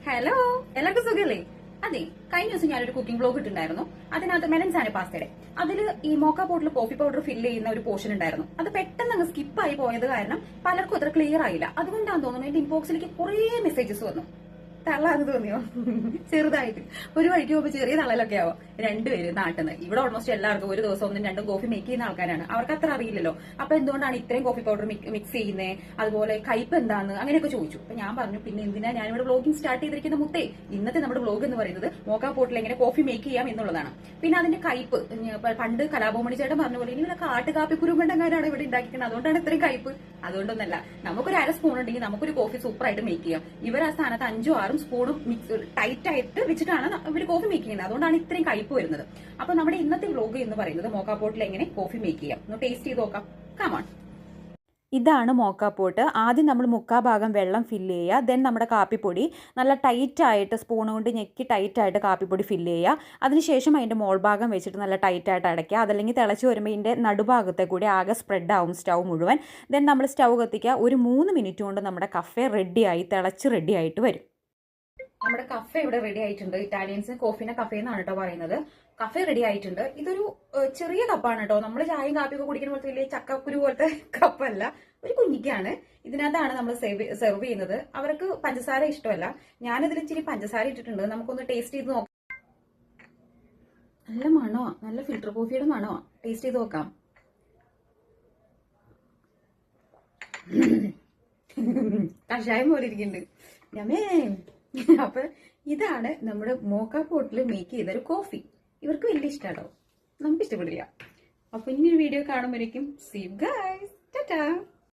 Hello, എല്ലാവർക്കും സുഖല്ലേ? അതെ, കഴിഞ്ഞ ദിവസം ഞാനൊരു കുക്കിംഗ് ബ്ലോഗ് ഇട്ടുണ്ടായിരുന്നു. അതിനകത്ത് മെലൻസാന പാസ്തയുടെ അതിൽ ഈ മോക്ക പോട്ടിൽ കോഫി പൗഡർ ഫില്ല് ചെയ്യുന്ന ഒരു പോർഷൻ ഉണ്ടായിരുന്നു. അത് പെട്ടെന്ന് അങ്ങ് സ്കിപ്പായി പോയത് കാരണം പലർക്കും അത്ര ക്ലിയർ ആയില്ല. അതുകൊണ്ടാണ് തോന്നുന്നു എന്റെ ഇൻബോക്സിലേക്ക് കുറേ മെസ്സേജസ് വന്നു. തള്ളാന്ന് തോന്നിയോ? ചെറുതായിട്ട് ഒരു വഴിക്ക് പോകുമ്പോൾ ചെറിയ തള്ളലൊക്കെ ആവും. രണ്ടുപേര് നാട്ടിൽ നിന്ന് ഇവിടെ ഓൾമോസ്റ്റ് എല്ലാവർക്കും ഒരു ദിവസം ഒന്നും രണ്ടും കോഫി മേക്ക് ചെയ്യുന്ന ആൾക്കാരാണ്. അവർക്ക് അത്ര അറിയില്ലല്ലോ. അപ്പൊ എന്തുകൊണ്ടാണ് ഇത്രയും കോഫി പൗഡർ മിക്സ് ചെയ്യുന്നത്, അതുപോലെ കയ്പ് എന്താന്ന് അങ്ങനെയൊക്കെ ചോദിച്ചു. അപ്പൊ ഞാൻ പറഞ്ഞു, പിന്നെ എന്തിനാ ഞാനിവിടെ വ്ളോഗിങ് സ്റ്റാർട്ട് ചെയ്തിരിക്കുന്ന മുത്തേ, ഇന്നത്തെ നമ്മുടെ വ്ളോഗ് എന്ന് പറയുന്നത് മോക്ക പോട്ടിൽ എങ്ങനെ കോഫി മേക്ക് ചെയ്യാം എന്നുള്ളതാണ്. പിന്നെ അതിന്റെ കയ്പ് പണ്ട് കലാഭവമണി ചേട്ടൻ പറഞ്ഞ പോലെ ഇനി കാട്ട് കാപ്പി കുരുമണ്ടങ്ങാനാണ് ഇവിടെ ഉണ്ടാക്കിക്കുന്നത്, അതുകൊണ്ടാണ് ഇത്രയും കയ്പ്. അതുകൊണ്ടൊന്നല്ല, നമുക്കൊരു അര സ്പൂൺ ഉണ്ടെങ്കിൽ നമുക്കൊരു കോഫി സൂപ്പറായിട്ട് മേക്ക് ചെയ്യാം. ഇവർ ആ സ്ഥാനത്ത് 5-6 സ്പൂണും മിക്സ് ടൈറ്റ് ആയിട്ട് വെച്ചിട്ടാണ് ഇവർ കോഫി മേക്ക് ചെയ്യുന്നത്. അതുകൊണ്ടാണ് ഇത്രയും കയ്പ് വരുന്നത്. അപ്പൊ നമ്മുടെ ഇന്നത്തെ വ്ലോഗ് എന്ന് പറയുന്നത് മോക്ക പോട്ടിൽ എങ്ങനെ കോഫി മേക്ക് ചെയ്യാം. ഒന്ന് ടേസ്റ്റ് ചെയ്ത് നോക്കാം. കമോൺ. ഇതാണ് മോക്ക പോട്ട്. ആദ്യം നമ്മൾ മുക്കാൽ ഭാഗം വെള്ളം ഫില്ല് ചെയ്യുക. ദെൻ നമ്മുടെ കാപ്പിപ്പൊടി നല്ല ടൈറ്റായിട്ട് സ്പൂൺ കൊണ്ട് ഞെക്കി ടൈറ്റായിട്ട് കാപ്പിപ്പൊടി ഫില്ല് ചെയ്യുക. അതിനുശേഷം അതിൻ്റെ മോൾ ഭാഗം വെച്ചിട്ട് നല്ല ടൈറ്റായിട്ട് അടയ്ക്കുക. അതല്ലെങ്കിൽ തിളച്ച് വരുമ്പോൾ ഇതിൻ്റെ നടുഭാഗത്തെ കൂടി ആകെ സ്പ്രെഡ് ആവും സ്റ്റൗ മുഴുവൻ. ദെൻ നമ്മൾ സ്റ്റൗ കത്തിക്കുക. ഒരു 3 മിനിറ്റ് കൊണ്ട് നമ്മുടെ കഫേ റെഡിയായി തിളച്ച് റെഡി ആയിട്ട് വരും. നമ്മുടെ കഫേ ഇവിടെ റെഡി ആയിട്ടുണ്ട്. ഇറ്റാലിയൻസിന് കോഫിനെ കഫേ എന്നാണ് കേട്ടോ പറയുന്നത്. കഫേ റെഡി ആയിട്ടുണ്ട്. ഇതൊരു ചെറിയ കപ്പാണ് കേട്ടോ. നമ്മൾ ചായയും കാപ്പിയൊക്കെ കുടിക്കുന്ന പോലത്തെ വലിയ ചക്കക്കുരു പോലത്തെ കപ്പല്ല, ഒരു കുഞ്ഞിക്കാണ്. ഇതിനകത്താണ് നമ്മൾ സെർവ് ചെയ്യുന്നത്. അവർക്ക് പഞ്ചസാര ഇഷ്ടമല്ല. ഞാനിതിൽ ഇച്ചിരി പഞ്ചസാര ഇട്ടിട്ടുണ്ട്. നമുക്കൊന്ന് ടേസ്റ്റ് ചെയ്ത് നോക്കാം. നല്ല മണോ, നല്ല ഫിൽറ്റർ കോഫിയുടെ മണോ. ടേസ്റ്റ് ചെയ്ത് നോക്കാം. കഷായം പോലെ ഇരിക്കുന്നുണ്ട്. ഞമേ. അപ്പൊ ഇതാണ് നമ്മുടെ മോക്ക പോട്ടിൽ മേക്ക് ചെയ്തൊരു കോഫി. ഇവർക്ക് വലിയ ഇഷ്ടമാണോ, നമുക്ക് ഇഷ്ടപ്പെടില്ല. അപ്പൊ ഇനിയൊരു വീഡിയോ കാണുമ്പോഴേക്കും സീ യു ഗൈസ്, ടാറ്റാ.